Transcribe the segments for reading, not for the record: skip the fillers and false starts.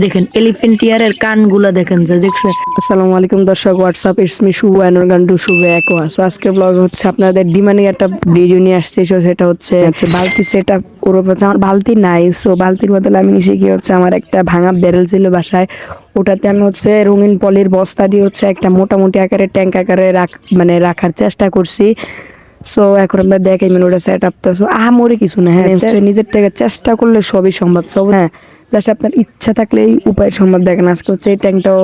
দেখেন এলিফ্যান্ট ইয়ারের কানগুলা দেখেন তো দেখছেন। আসসালামু আলাইকুম দর্শক, what's up, it's me Shubho and welcome to Shubho Aqua. So আজকের ব্লগ হচ্ছে আপনাদের ডিমান্ডিং একটা ভিডিও নিয়ে আসছে। সো সেটা হচ্ছে বালতি সেট আপ ওর হচ্ছে আমার বালতি নাই। সো বালতির বদলে আমি নিচে কি হচ্ছে আমার একটা ভাঙা ব্যারেল ছিল বাসায়, ওটাতে আমি হচ্ছে রঙিন পলির বস্তা দিয়ে হচ্ছে একটা মোটামুটি আকারে ট্যাঙ্ক আকারে রাখার চেষ্টা করছি। সো এখন আমরা দেখেন ওটা সেট আপ তো আহামরি কিছু না, হ্যাঁ নিজের থেকে চেষ্টা করলে সবই সম্ভব। সব হ্যাঁ, জাস্ট আপনার ইচ্ছা থাকলেই উপায় সম্ভব। দেখেন আজকে হচ্ছে এই ট্যাঙ্কটাও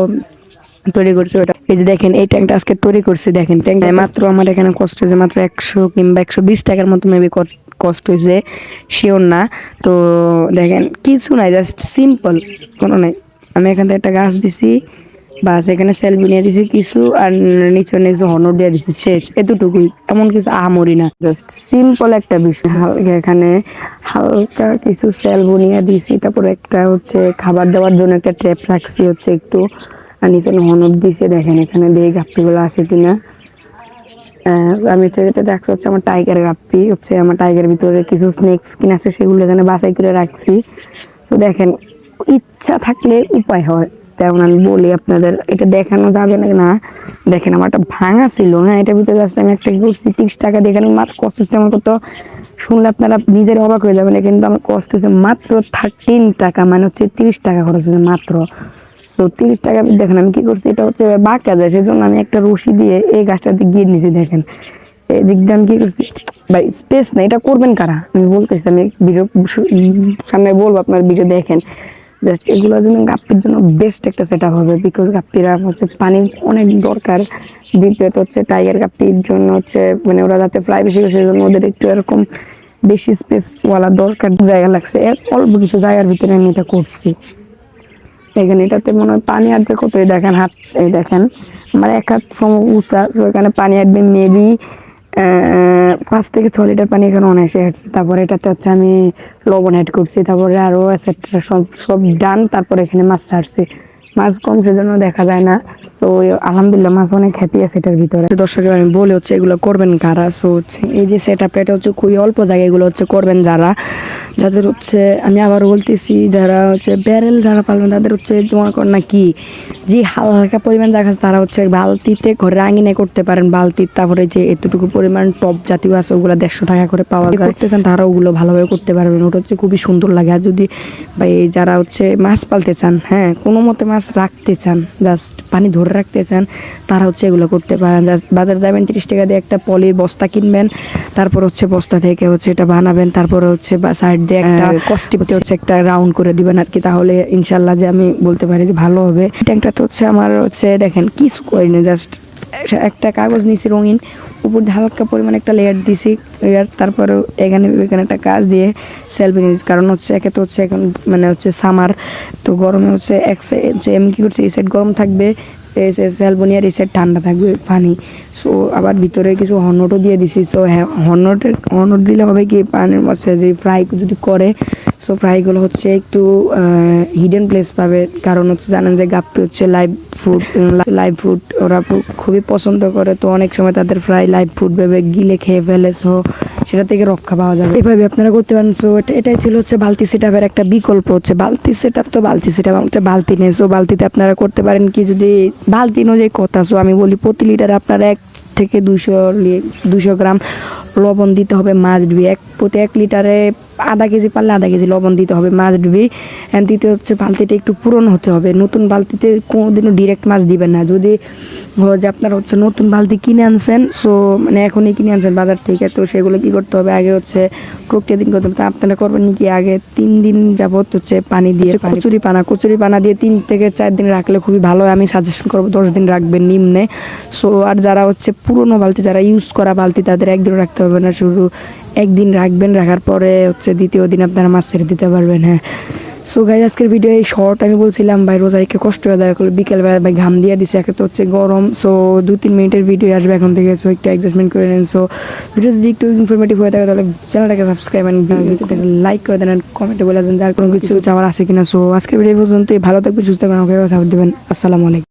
তৈরি করছি। ওটা এই যে দেখেন এই ট্যাঙ্কটা আজকে তৈরি করছি। দেখেন ট্যাঙ্কটা মাত্র আমার এখানে কষ্ট হয়েছে মাত্র 100 কিংবা 120 টাকার মতো মেবি কষ্ট হয়েছে, শিওর না। তো দেখেন কিছু নাই, জাস্ট সিম্পল কোনো নাই। আমি এখান থেকে একটা গাছ দিছি, বাস এখানে সেলফি নিয়ে দিছি কিছু, আর নিচে নিচে হনর দিয়ে দিছি, শেষ। এতটুকুই, এমন কিছু আহামরি না, জাস্ট সিম্পল একটা বিষয়। হালকা এখানে হালকা কিছু সেলফি নিয়ে দিছি, তারপরে একটা হচ্ছে খাবার দেওয়ার জন্য একটা ট্র্যাপ রাখছি হচ্ছে একটু, আর নিচে হনর দিছে। দেখেন এখানে দিয়ে গাপ্পিগুলো আছে কিনা। আমি হচ্ছে যেটা দেখছি হচ্ছে আমার টাইগার গাপ্পি হচ্ছে, আমার টাইগার ভিতরে কিছু স্নেক্স কিনা আছে, সেগুলো এখানে বাছাই করে রাখছি। তো দেখেন ইচ্ছা থাকলে উপায় হয়, তেমন আমি বলি আপনাদের, এটা দেখানো যাবে না না। দেখেন আমার একটা ভাঙা ছিল, হ্যাঁ এটার ভিতরে জাস্ট আমি একটা করছি 30 টাকা দিয়ে। এখানে মাত্র কষ্ট হচ্ছে আমার কত, শুনলে আপনারা নিজের অবাক হয়ে যাবেন, কিন্তু আমার কষ্ট হচ্ছে মাত্র 13 টাকা, মানে হচ্ছে 30 টাকা খরচ হচ্ছে মাত্র। তো 30 টাকা দেখেন আমি কি করছি, এটা হচ্ছে বাঁকা যায়, সেজন্য আমি একটা রশি দিয়ে এই গাছটাতে গিয়ে নিয়েছি। দেখেন এই দিক দিয়ে আমি কি করছি, ভাই স্পেস না, এটা করবেন কারা আমি বলতেছি, আমি ভিডিও সামনে বলবো, আপনার ভিডিও দেখেন। জাস্ট এগুলোর জন্য গাপ্পির জন্য বেস্ট একটা সেট আপ হবে, বিকজ গাপ্পিরা হচ্ছে পানি অনেক দরকার। দ্বিতীয়ত হচ্ছে টাইগার গাপ্পির জন্য হচ্ছে মানে ওরা যাতে ফ্লাই বেশি করে, সেই জন্য ওদের একটু এরকম বেশি স্পেস ওয়ালা দরকার, জায়গা লাগছে। অল্প কিছু জায়গার ভিতরে আমি এটা করছি। দেখেন এটাতে মনে হয় পানি আসবে কত, দেখেন হাত, এই দেখেন আমার 1 হাত সম উঁচা। তো এখানে পানি আসবে মেবি 5 থেকে 6 লিটার পানি এখানে অনায়াসে আসছে। তারপরে এটাতে হচ্ছে আমি লবণ অ্যাড করছি, তারপরে আরো এক্সেট্রা সব সব ডান। তারপরে এখানে মাছ ছাড়ছি, মাছ কম সেজন্য দেখা যায় না। তো আলহামদুলিল্লাহ মাছ অনেক হ্যাপি আছে এটার ভিতরে। দর্শকের আমি বলে হচ্ছে এগুলো করবেন কারা। সো হচ্ছে এই যে সেট আপ, এটা হচ্ছে খুবই অল্প জায়গায় এগুলো হচ্ছে করবেন যারা, যাদের হচ্ছে আমি আবার বলতেছি, যারা হচ্ছে ব্যারেল যারা পালবেন তাদের হচ্ছে মনে করেন না কি, যে হালকা পরিমাণ দেখা তারা হচ্ছে বালতিতে ঘরে আঙিনে করতে পারেন। বালতির তারপরে যে এতটুকু পরিমাণ টপ জাতীয় আছে ওগুলো 150 টাকা করে পাওয়া যায়, করতেছেন তারা ওগুলো ভালোভাবে করতে পারবেন। ওটা হচ্ছে খুবই সুন্দর লাগে। আর যদি ভাই যারা হচ্ছে মাছ পালতে চান, হ্যাঁ কোনো মতে মাছ রাখতে চান, জাস্ট পানি ধরে রাখতে চান, তারা হচ্ছে এগুলো করতে পারেন। জাস্ট বাজার যাবেন 30 টাকা দিয়ে একটা পলির বস্তা কিনবেন, তারপর হচ্ছে বস্তা থেকে হচ্ছে এটা বানাবেন, তারপরে হচ্ছে বা সাইড দিয়ে একটা কষ্টিপতি হচ্ছে একটা রাউন্ড করে দিবেন আর কি, তাহলে ইনশাল্লাহ যে আমি বলতে পারি যে ভালো হবে। ট্যাঙ্কটা হচ্ছে আমার হচ্ছে দেখেন কিছু করিনি, জাস্ট একটা কাগজ নিয়েছি রঙিন, উপর দিয়ে হালকা পরিমাণে একটা লেয়ার দিছি লেয়ার, তারপরে এখানে একটা কাজ দিয়ে সেলফি নিয়েছি। কারণ হচ্ছে একে তো হচ্ছে এখন মানে হচ্ছে সামার, তো গরমে হচ্ছে এক সাইড আমি কি করছি, এই সাইড গরম থাকবে, এই সেলফি নিয়ে এই সাইড ঠান্ডা থাকবে পানি। সো আবার ভিতরে কিছু হর্নটও দিয়ে দিছি। সো হ্যাঁ হর্নট দিলে হবে কি, পানির হচ্ছে যে ফ্রাই যদি করে, সো ফ্রাইগুলো হচ্ছে একটু হিডেন প্লেস পাবে। কারণ হচ্ছে জানেন যে গাপ্পি হচ্ছে লাইভ ফুড ওরা খুবই পছন্দ করে। তো অনেক সময় তাদের ফ্রাই লাইভ ফুড ভেবে গিলে খেয়ে ফেলে, সো সেটা থেকে রক্ষা পাওয়া যাবে, এইভাবে আপনারা করতে পারেন। সো এটাই ছিল হচ্ছে বালতি সেট আপের একটা বিকল্প। হচ্ছে বালতি সেট আপ, তো বালতি সেট আপ হচ্ছে বালতি নেই। সো বালতিতে আপনারা করতে পারেন কি, যদি বালতি অনুযায়ী কথা, সো আমি বলি প্রতি লিটারে আপনারা 1 থেকে 200 গ্রাম লবণ দিতে হবে মাস্ট বি। প্রতি 1 লিটারে আধা কেজি পারলে আধা কেজি লবণ দিতে হবে মাস্ট বি। অ্যান্ড দ্বিতীয় হচ্ছে বালতিটা একটু পুরনো হতে হবে। নতুন বালতিতে কোনোদিনও ডিরেক্ট মাছ দিবেন না। যদি যে আপনারা হচ্ছে নতুন বালতি কিনে আনছেন, সো মানে এখনই কিনে আনছেন বাজার থেকে, তো সেগুলো কি করতে হবে, আগে হচ্ছে প্রক্রিয়া দিন করতে হবে। আপনারা করবেন কি, আগে 3 দিন যাবত হচ্ছে পানি দিয়ে কচুরি পানা দিয়ে 3 থেকে 4 দিন রাখলে খুবই ভালো হয়। আমি সাজেশন করবো 10 দিন রাখবেন নিম্নে। সো আর যারা হচ্ছে পুরোনো বালতি, যারা ইউজ করা বালতি, তাদের 1 দিন রাখতে হবে না, শুধু 1 দিন রাখবেন। রাখার পরে হচ্ছে দ্বিতীয় দিন আপনারা মাছ ছেড়ে দিতে পারবেন। হ্যাঁ, সো গাইজ আজকের ভিডিও এই শর্ট। আমি বলছিলাম ভাই রোজাইকে কষ্ট হয়ে দেয়, বিকেলবেলা ভাই ঘাম দিয়ে দিছে, একে তো হচ্ছে গরম। সো 2-3 মিনিটের ভিডিও আসবে এখন থেকে, সো একটু অ্যাডজাস্টমেন্ট করে নেন। সো ভিডিও যদি একটু ইনফরমেটিভ হয়ে থাকে তাহলে চ্যানেলটাকে সাবস্ক্রাইব অ্যান্ড লাইক করে দেন, কমেন্টে বলে দেন যার কোনো কিছু চাওয়ার আছে কিনা। সো আজকের ভিডিও পর্যন্তই, ভালো থাকবেন, সুস্থ থাকবেন, ওকে সাপোর্ট দেবেন। আসসালামু আলাইকুম।